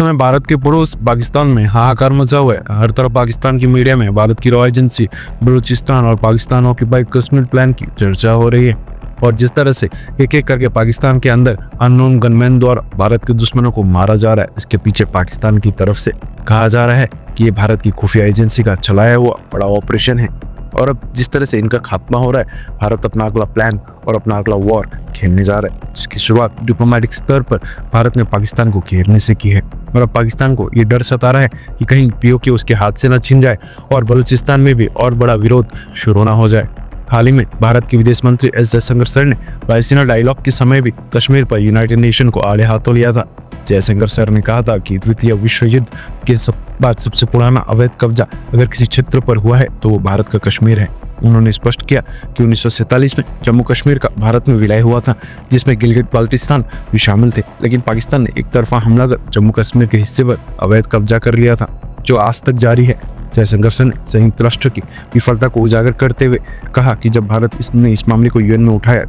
समय भारत के पड़ोस पाकिस्तान में हाहाकार मचा हुआ है। हर तरफ पाकिस्तान की मीडिया में भारत की रॉ एजेंसी बलूचिस्तान और पाकिस्तान ऑक्यूपाइड कश्मीर प्लान की चर्चा हो रही है और जिस तरह से एक एक करके पाकिस्तान के अंदर अननोन गनमैन द्वारा भारत के दुश्मनों को मारा जा रहा है, इसके पीछे पाकिस्तान की तरफ से कहा जा रहा है कि ये भारत की खुफिया एजेंसी का चलाया हुआ बड़ा ऑपरेशन है। और अब जिस तरह से इनका खात्मा हो रहा है, भारत अपना अगला प्लान और अपना अगला वॉर खेलने जा रहा है, जिसकी शुरुआत डिप्लोमेटिक स्तर पर भारत ने पाकिस्तान को घेरने से की है। और अब पाकिस्तान को ये डर सता रहा है कि कहीं पीओके उसके हाथ से न छिन जाए और बलूचिस्तान में भी और बड़ा विरोध शुरू न हो जाए। हाल ही में भारत के विदेश मंत्री एस जयशंकर सर ने बायसीना डायलॉग के समय भी कश्मीर पर यूनाइटेड नेशन को आड़े हाथों लिया था। जयशंकर सर ने कहा था कि द्वितीय विश्व युद्ध के बाद सबसे पुराना अवैध कब्जा अगर किसी क्षेत्र पर हुआ है तो वो भारत का कश्मीर है। उन्होंने स्पष्ट किया कि 1947 में जम्मू कश्मीर का भारत में विलय हुआ था, जिसमें गिलगित बाल्टिस्तान भी शामिल थे, लेकिन पाकिस्तान ने एक तरफा हमला कर जम्मू कश्मीर के हिस्से पर अवैध कब्जा कर लिया था, जो आज तक जारी है। जयशंकर सर ने संयुक्त राष्ट्र की विफलता को उजागर करते हुए कहा कि जब भारत ने इस मामले को यूएन में उठाया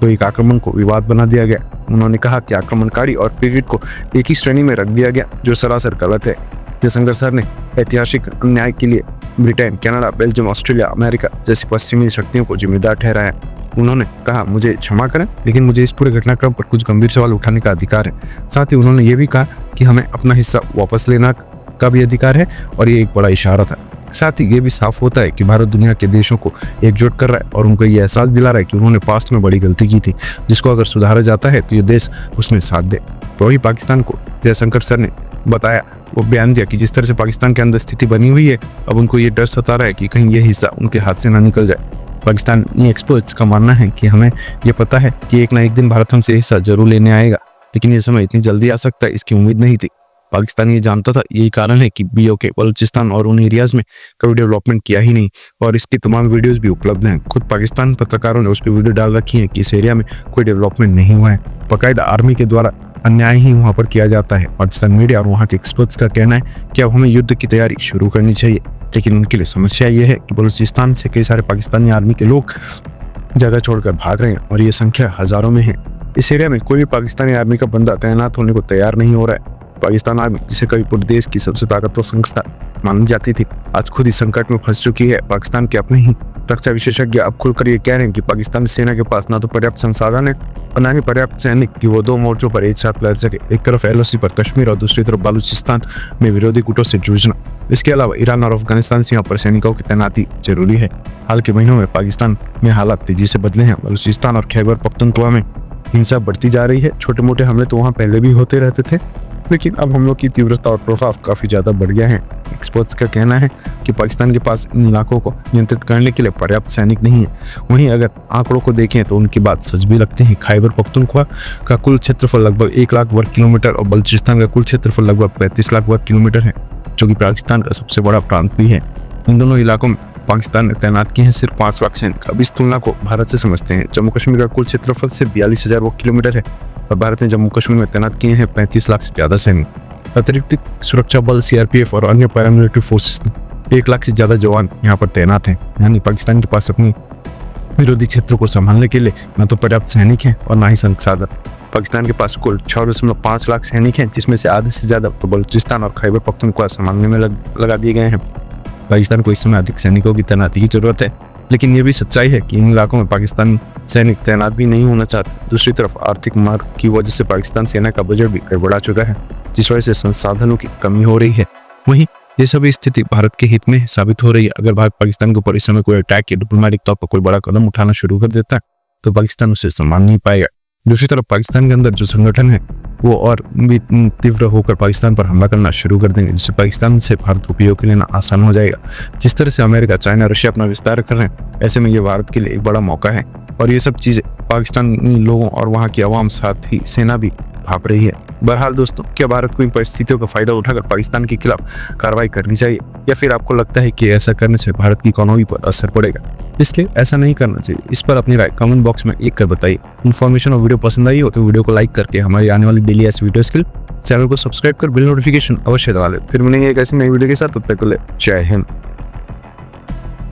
तो एक आक्रमण को विवाद बना दिया गया। उन्होंने कहा कि आक्रमणकारी और पीड़ित को एक ही श्रेणी में रख दिया गया, जो सरासर गलत है। जयशंकर सर ने ऐतिहासिक अन्याय के लिए Britain, Canada, Belgium, Australia, America जैसी पश्चिमी शक्तियों को जिम्मेदार ठहराया। उन्होंने कहा, मुझे क्षमा करें, लेकिन मुझे इस पूरे घटनाक्रम पर कुछ गंभीर सवाल उठाने का अधिकार है। साथ ही उन्होंने ये भी कहा कि हमें अपना हिस्सा वापस लेना का भी अधिकार है और ये एक बड़ा इशारा था। साथ ही ये भी साफ होता है कि भारत दुनिया के देशों को एकजुट कर रहा है और उनको ये एहसास दिला रहा है कि उन्होंने पास्ट में बड़ी गलती की थी, जिसको अगर सुधारा जाता है तो ये देश उसमें साथ दे। तो वही पाकिस्तान को जयशंकर सर ने बताया, वो बयान दिया कि जिस तरह से पाकिस्तान के अंदर स्थिति बनी हुई है, अब उनको ये डर सता रहा है कि कहीं ये हिस्सा उनके हाथ से ना निकल जाए। पाकिस्तानी एक्सपर्ट्स का मानना है कि हमें ये पता है कि एक ना एक दिन भारत हमसे हिस्सा जरूर लेने आएगा, लेकिन ये समय इतनी जल्दी आ सकता है, इसकी उम्मीद नहीं थी। पाकिस्तान ये जानता था, यही कारण है कि बीओके बलूचिस्तान और उन एरियाज में कभी डेवलपमेंट किया ही नहीं और इसकी तमाम वीडियोस भी उपलब्ध हैं। खुद पाकिस्तान पत्रकारों ने उस पर वीडियो डाल रखी है कि इस एरिया में कोई डेवलपमेंट नहीं हुआ है, बाकायदा आर्मी के द्वारा अन्याय ही वहाँ पर किया जाता है। पाकिस्तान मीडिया और वहाँ के एक्सपर्ट्स का कहना है कि अब हमें युद्ध की तैयारी शुरू करनी चाहिए, लेकिन उनके लिए समस्या ये है कि बलूचिस्तान से कई सारे पाकिस्तानी आर्मी के लोग जगह छोड़कर भाग रहे हैं और ये संख्या हजारों में है। इस एरिया में कोई भी पाकिस्तानी आर्मी का बंदा तैनात होने को तैयार नहीं हो रहा है। पाकिस्तान आर्मी, जिसे कभी पूरे देश की सबसे ताकतवर संस्था मानी जाती थी, आज खुद इस संकट में फंस चुकी है। पाकिस्तान के अपने ही रक्षा विशेषज्ञ अब खुलकर ये कह रहे हैं कि पाकिस्तान सेना के पास ना तो पर्याप्त संसाधन है और ना ही पर्याप्त सैनिक कि वो दो मोर्चों पर एक साथ लड़ सके। एक तरफ एलओसी पर कश्मीर और दूसरी तरफ बलूचिस्तान में विरोधी गुटों से जूझना। इसके अलावा ईरान और अफगानिस्तान सीमा पर सैनिकों की तैनाती जरूरी है। हाल के महीनों में पाकिस्तान में हालात तेजी से बदले हैं। बलूचिस्तान और खैबर पख्तूनख्वा में हिंसा बढ़ती जा रही है। छोटे मोटे हमले तो वहाँ पहले भी होते रहते थे, लेकिन अब हमलों की तीव्रता और प्रभाव काफी ज्यादा बढ़ गया है। एक्सपर्ट्स का कहना है कि पाकिस्तान के पास इन इलाकों को नियंत्रित करने के लिए पर्याप्त सैनिक नहीं है। वहीं अगर आंकड़ों को देखें तो उनकी बात सच भी लगती है। खैबर पख्तूनख्वा का कुल क्षेत्रफल लगभग 1 लाख वर्ग किलोमीटर और बलूचिस्तान का कुल क्षेत्रफल लगभग 35 लाख वर्ग किलोमीटर है, जो कि पाकिस्तान का सबसे बड़ा प्रांत भी है। इन दोनों इलाकों में पाकिस्तान ने तैनात किए हैं सिर्फ 5 लाख सैनिक। अब इस तुलना को भारत से समझते हैं। जम्मू कश्मीर का कुल क्षेत्रफल सिर्फ 42,000 वर्ग किलोमीटर है और भारत ने जम्मू कश्मीर में तैनात किए हैं 35 लाख से ज्यादा सैनिक। अतिरिक्त सुरक्षा बल, सीआरपीएफ और अन्य पैरामिलिट्री फोर्सेस ने 1 लाख से ज्यादा जवान यहाँ पर तैनात हैं। यानी पाकिस्तान के पास अपनी विरोधी क्षेत्रों को संभालने के लिए न तो पर्याप्त सैनिक हैं और न ही संसाधन। पाकिस्तान के पास कुल 6.5 लाख सैनिक हैं, जिसमें से आधे से ज्यादा तो बलूचिस्तान और खैबर पख्तूनख्वा संभालने में लगा दिए गए हैं। पाकिस्तान को इस समय अधिक सैनिकों की तैनाती की जरूरत है, लेकिन ये भी सच्चाई है कि इन इलाकों में पाकिस्तान सैनिक तैनात भी नहीं होना चाहते। दूसरी तरफ आर्थिक मार की वजह से पाकिस्तान सेना का बजट भी बढ़ा चुका है, जिस वजह से संसाधनों की कमी हो रही है। वहीं ये सभी स्थिति भारत के हित में साबित हो रही है। अगर भारत पाकिस्तान के ऊपर इस समय कोई अटैक या डिप्लोमेटिक तौर पर कोई बड़ा कदम उठाना शुरू कर देता है तो पाकिस्तान उसे संभाल नहीं पाएगा। दूसरी तरफ पाकिस्तान के अंदर जो संगठन है वो और भी तीव्र होकर पाकिस्तान पर हमला करना शुरू कर देंगे, जिससे पाकिस्तान से भारत को पीओके लेना आसान हो जाएगा। जिस तरह से अमेरिका, चाइना, रशिया अपना विस्तार कर रहे हैं, ऐसे में ये भारत के लिए एक बड़ा मौका है और ये सब चीजें पाकिस्तानी लोगों और वहाँ की आवाम, साथ ही सेना भी भाप रही है। बहरहाल दोस्तों, क्या भारत को इन परिस्थितियों का फायदा उठाकर पाकिस्तान के खिलाफ कार्रवाई करनी चाहिए, या फिर आपको लगता है कि ऐसा करने से भारत की इकोनॉमी पर असर पड़ेगा, इसलिए ऐसा नहीं करना चाहिए? इस पर अपनी राय कमेंट बॉक्स में लिख कर बताइए। इन्फॉर्मेशन और वीडियो पसंद आई हो तो वीडियो को लाइक करके हमारी आने वाली डेली ऐसी वीडियोस के लिए चैनल को सब्सक्राइब कर बिल नोटिफिकेशन अवश्य दबा ले। फिर मिलेंगे एक ऐसी नई वीडियो के साथ, तब तक के लिए जय हिंद।